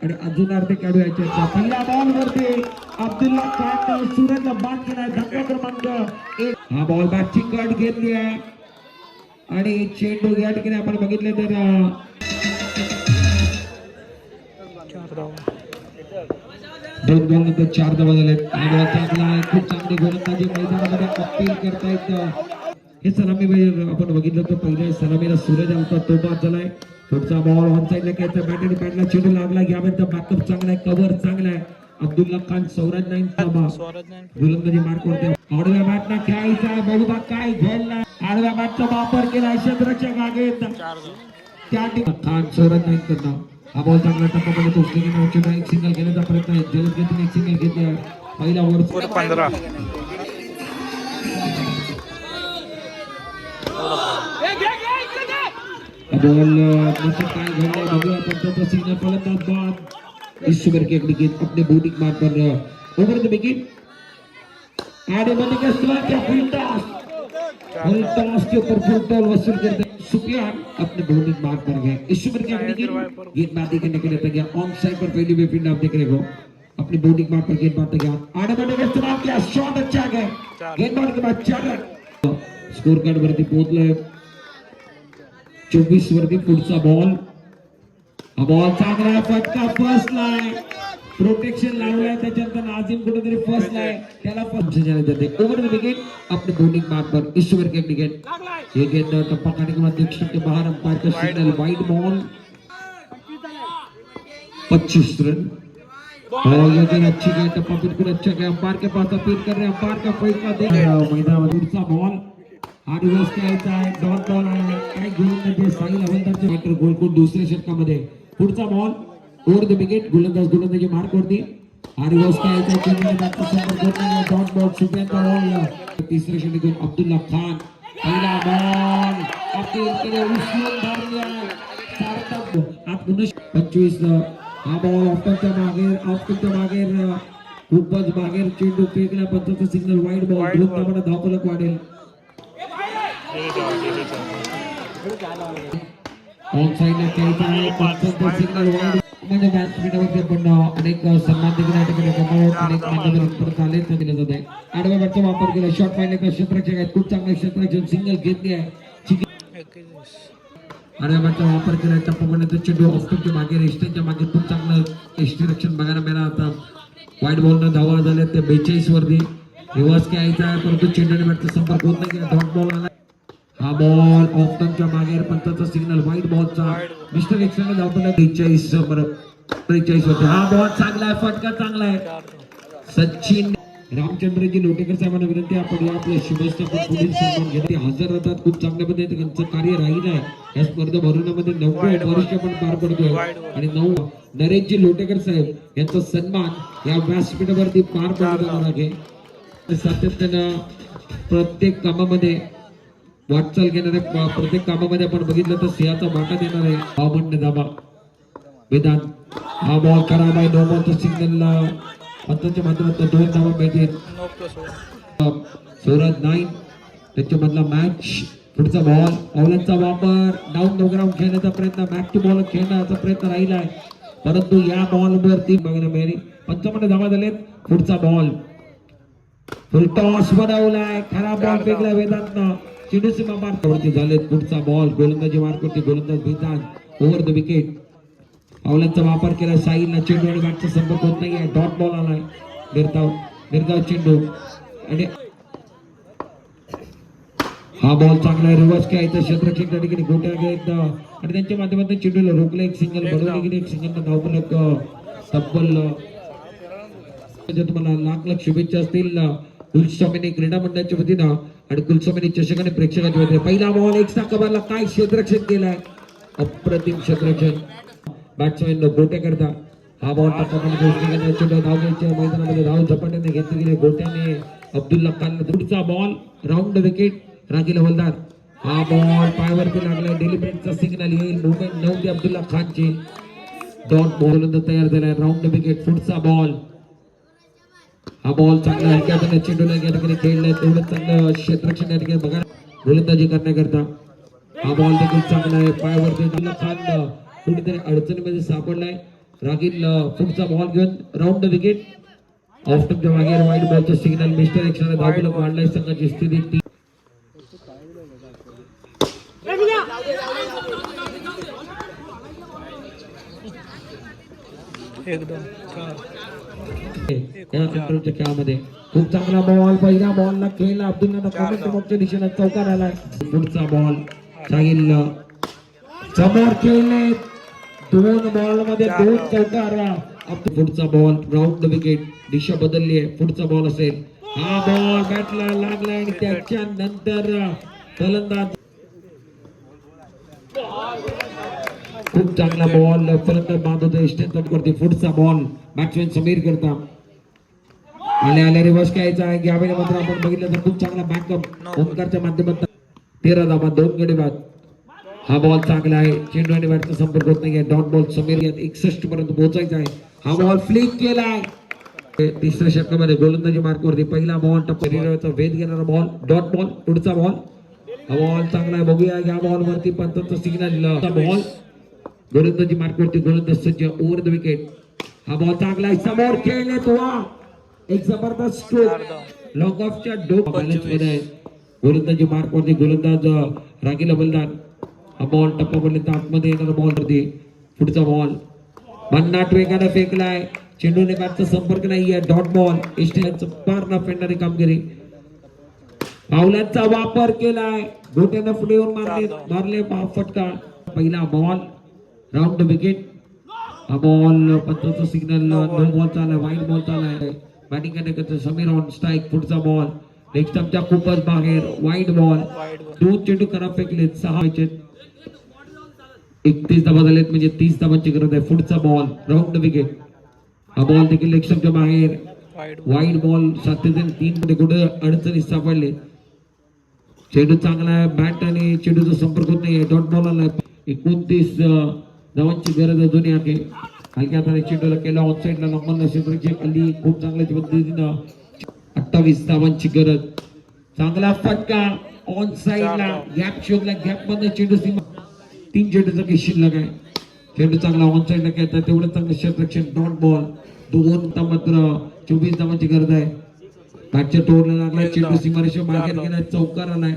आणि अजून अर्धे खेळाडू यायचे पहिल्या बॉल वरती अब्दुल्ला खान सूरजला बाद केलाय धक्का क्रमांक 1 हा बॉल बॅटची कट घेतली आहे आणि चेंडू या ठिकाणी आपण बघितले तर 2 बॉल नंतर 4 धावा झालेत हा बॉल चांगला आहे खूप चांगली गोलंदाजी मैदानामध्ये अपील करतायत हे सलामी आपण बघितलं तर पहिल्या सलामीला सूरज आलता तो बाद झालाय पुढचा बॉल ऑन साइडला घ्यायचा बॅटरी पॅडला चेंडू लागला यावेळी बॅकअप चांगला आहे कव्हर चांगला आहे अब्दुल्ला खान सौराज नाईन गोलंदाजी मार करते आडव्या बॅटला खेळायचा बहुधा काय घडला आडव्या बॅटचा वापर केला क्षेत्ररक्षक आगेत त्या खान सौराज नाईन करणार हा बॉल चांगला टप्पामध्ये पोहोचले एक सिंगल घेण्याचा प्रयत्न आहे जलद गतीने एक सिंगल घेतला पहिला ओव्हर 15 बॉल काय घडलं बघूया पण त्याचा सिग्नल फलंदाज बाद ईश्वर के विकेट अपने बॉलिंग मार पर ओवर द विकेट आगे बढ़ने के साथ फुल टॉस के ऊपर फुल टॉस वसूल करते सुफियान अपने बॉलिंग मार पर गए ईश्वर के विकेट गेंदबाजी करने के लिए तैयार ऑन साइड पर पहली भी फील्ड आप देख रहे हो अपनी बॉलिंग मार पर गेंदबाज तैयार आगे बढ़ने का इस्तेमाल किया शॉट अच्छा गया गेंदबाज के बाद 4 रन स्कोर कार्ड वरती पोहोचले 24 वरती पुढचा बॉल हा बॉल चांगला फटका फर्स्टला प्रोटेक्शन लावलाय त्याच्यानंतर नाझिम कुठेतरी फर्स्टला त्याला पंच झाले जाते ओव्हर द विकेट अपने बॉलिंग मार्क पर ईश्वर के विकेट ये गेंद टप्पा खाने के बाद दीक्षित के बाहर अंपायर का सिग्नल वाइड बॉल 25 रन और ये गेंद अच्छी गई टप्पा बिल्कुल अच्छा गया अंपायर के पास अपील कर रहे हैं अंपायर का फैसला दे मैदान पुढचा बॉल हा रिवर्स खेळायचा आहे डॉट बॉल आहे काय गोलंदाज साहिल हवलदारचे मात्र गोलकोट दुसऱ्या षटकामध्ये पुढचा बॉल ओव्हर द विकेट गोलंदाजी मार्क वरती हा रिवर्स खेळायचा डॉट बॉल सुप्रियांका बॉल तिसऱ्या षटकातून अब्दुल्ला खान पहिला बॉल अपील केले उचलून धरला सार्थक आत 25 हा बॉल ऑफच्या मागे खूपच मागे चेंडू फेकला पंचाचा सिग्नल वाईड बॉल दोन धावांना धावफलक वाढेल ऑन साइडला खेळता आहे पंचाचा सिग्नल वाईड म्हणजे बॅट्समॅनवरती आपण अनेक सन्मान देखील या ठिकाणी गमावत अनेक मान्यवर परत आले तर दिले जाते आडव्या बॅटचा वापर केला शॉट पाहिजे तर क्षेत्ररक्षक आहेत खूप चांगले क्षेत्ररक्षक सिंगल घेतली आहे आडव्या बॅटचा वापर केला टप्पापर्यंत चेंडू ऑफच्या मागे रेस्टच्या मागे खूप चांगलं क्षेत्ररक्षण बघायला मिळालं आता वाईड बॉलनं धावा झाल्या ते 42 वरती रिवर्स खेळायचा आहे परंतु चेंडूने बॅटचा संपर्क होत नाही डॉट बॉल आला हा बॉल ऑफच्या मागे पंचाचा सिग्नल वाईट बॉलचा मिस्टर एक्सने धावतो 43 होते हा बॉल चांगला आहे फटका चांगला आहे सचिन रामचंद्रजी लोटेकर साहेबांना विनंती आपण या आपल्या शुभेच्छा पुढील सन्मान घेते हजर राहतात खूप चांगल्या पद्धतीने त्यांचं कार्य राहील आहे या स्पर्धा भरवण्यामध्ये 90 वर्ष आपण पार पडतोय आणि नरेशजी लोटेकर साहेब यांचा सन्मान या व्यासपीठावरती पार पडला जाणार आहे सातत्यानं प्रत्येक कामामध्ये वाटचाल घेणाऱ्या प्रत्येक कामामध्ये आपण बघितलं तर सिंहाचा वाटा देणार आहे बावन्न धावा वेदांत हा बॉल खराब आहे नो बॉलचा सिग्नलला पंचांच्या माध्यमातून 2 धावा मिळतील सौरभ 9 त्याच्यामधला मॅच पुढचा बॉल अवलंचा वापर डाऊन नो ग्राउंड खेळण्याचा प्रयत्न बॅक टू बॉल खेळण्याचा प्रयत्न राहिला आहे परंतु या बॉलवरती बघायला मिळाली 55 धावा झालेत पुढचा बॉल फुल टॉस बनवलाय खराब बॉल फेकला वेदांतनं चेंडू सीमा मार्कावरती झाले पुढचा बॉल गोलंदाजी मार्क करते गोलंदाज वेदांत ओव्हर द विकेट पावलांचा वापर केला साईलला चेंडू आणि बॅटचा संपर्क होत नाहीये डॉट बॉल आलाय निर्धाव चेंडू आणि हा बॉल चांगला रिव्हर्स खेळायचा क्षेत्ररक्षक त्या ठिकाणी गोट्या घेत आणि त्यांच्या माध्यमातून चेंडूला रोखलं एक सिंगल बनवले गेले एक सिंगल धावफलक तब्बल तुम्हाला लाख शुभेच्छा असतील कुलस्वामिनी क्रीडा मंडळाच्या वतीनं आणि कुलस्वामिनी चषक आणि प्रेक्षकांच्या वतीने पहिला बॉल एक कव्हरला काय क्षेत्ररक्षण केलाय अप्रतिम क्षेत्ररक्षण बॅट्समॅन गोट्या करता हा बॉल चेंडू धाव घ्यायच्या मैदानामध्ये धाव झपाट्याने घेतले गेले गोट्याने अब्दुल्ला खान पुढचा बॉल राऊंड विकेट राखील हवलदार हा बॉल पायावरती लागला डेलिब्रेटचा सिग्नल येईल मुवमेंट नव्हती अब्दुल्ला खानची डॉट बॉल तयार झालाय राऊंड विकेट पुढचा बॉल हा बॉल चांगला हलक्या चेंडूला या ठिकाणी खेळलाय तेवढं चांगलं क्षेत्ररक्षण या ठिकाणी बघा गोलंदाजी करण्याकरता हा बॉल देखील चांगला आहे पायावरती खान कुठेतरी अडचणीमध्ये सापडलाय रागील पुढचा बॉल घेऊन राऊंड द विकेट. ऑफटमच्या मागे वाईड बॉलचं सिग्नल मिस्टर एक्शनने धावफलक वाढलाय संघाची स्थिती 3. अंतराच्या खेळामध्ये खूप चांगला बॉल पहिल्या बॉलला खेळला अब्दुल्ला कॉमेंट्रीच्या दिशेने चौकार आलाय. पुढचा बॉल साहिल समोर खेळले 2 बॉल मध्ये 2 चौकार. पुढचा बॉल राऊंड द विकेट. दिशा बदलली आहे. पुढचा बॉल असेल. हा बॉल बॅटला लागला आणि त्याच्यानंतर फलंदाज खूप चांगला बॉल फलंदाज बांधवतो इष्टंत करते. पुढचा बॉल बॅट्समॅन समीर करता आले रिव्हर्स घ्यायचा आहे. यावेळी मात्र आपण बघितलं तर खूप चांगला बॅकअप ओमकारच्या माध्यमातून 13 धावा 2 गडी बाद. हा बॉल चांगला आहे. चेंडू आणि बॅटचा संपर्क होत नाही. डॉट बॉल समीर 61 पर्यंत पोहोचायचा आहे. हा बॉल फ्लिक केलाय. तिसऱ्या षटकामध्ये गोलंदाजी मार्कवरती पहिला बॉल टप्प्याचा वेध घेणारा बॉल डॉट बॉल. पुढचा बॉल हा बॉल चांगला आहे. बघूया या बॉल वरती पंचांचा सिग्नल. बॉल गोलंदाजी मार्कवरती गोलंदाज सज्ज ओव्हर द विकेट. हा बॉल चांगला आहे. समोर खेळले तो एक जबरदस्त स्ट्रोक लॉंग ऑफच्या डोक बॅलन्स मध्ये आहे. गोलंदाजी मार्कवरती गोलंदाज रागीला बलदान. हा बॉल टप्प्यापर्यंत आतमध्ये येणारा बॉल होती. पुढचा बॉल भन्नाट वेगाने फेकलाय. चेंडूने बॅटचा संपर्क नाहीये. डॉट बॉल इस्टेलचं पार न फेडणारी कामगिरी. पावलांचा वापर केलाय. गोट्यानं पुढे येऊन मारले फटका. पहिला बॉल राऊंड विकेट. हा बॉल पंचांचा सिग्नल. नो बॉल चाललाय. वाईड बॉल चाललाय. बॅटिंग करण्याकरता समीर ऑन स्ट्राईक. पुढचा बॉल नेक्स्ट टाइमच्या खूपच बाहेर. Wide ball. 2 चेंडू खराब फेकले. 6 विकेट. 31 धावा झालेत म्हणजे 30 धावांची गरज आहे. पुढचा बॉल राऊंड विकेट. हा बॉल देखील लेगस्टंपच्या बाहेर. Wide ball. सातत्याने 3 मध्ये कुठे अडचणी सापडले. चेंडू चांगला आहे. बॅट आणि चेंडूचा संपर्क होत नाहीये. डॉट बॉल आला. 29 धावांची गरज आहे दोन्ही आखे. हलक्या हाताने चेंडूला केला ऑन साईडला नंबर क्षेत्राची खाली खूप चांगल्या पद्धतीनं 28 धावांची गरज. चांगला फटका ऑन साईडला. गॅप शोधला. गॅप मध्ये चेंडू सीमा 3 चेंडूचा काही शिल्लक आहे. चेंडू चांगला ऑन साईडला खेळतात तेवढं चांगलं क्षेत्ररक्षण. डॉट बॉल 2 मात्र 24 धावांची गरज आहे. बॅटच्या टोरला लागला. चेंडू सीमारेषा मार्केट गेला. चौकार आलाय.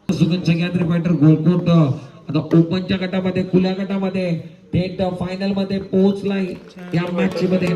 सगळ्यात फायटर गोलकोट आता ओपनच्या गटामध्ये खुल्या गटामध्ये थेट फायनल मध्ये पोहोचलाय या मॅच मध्ये.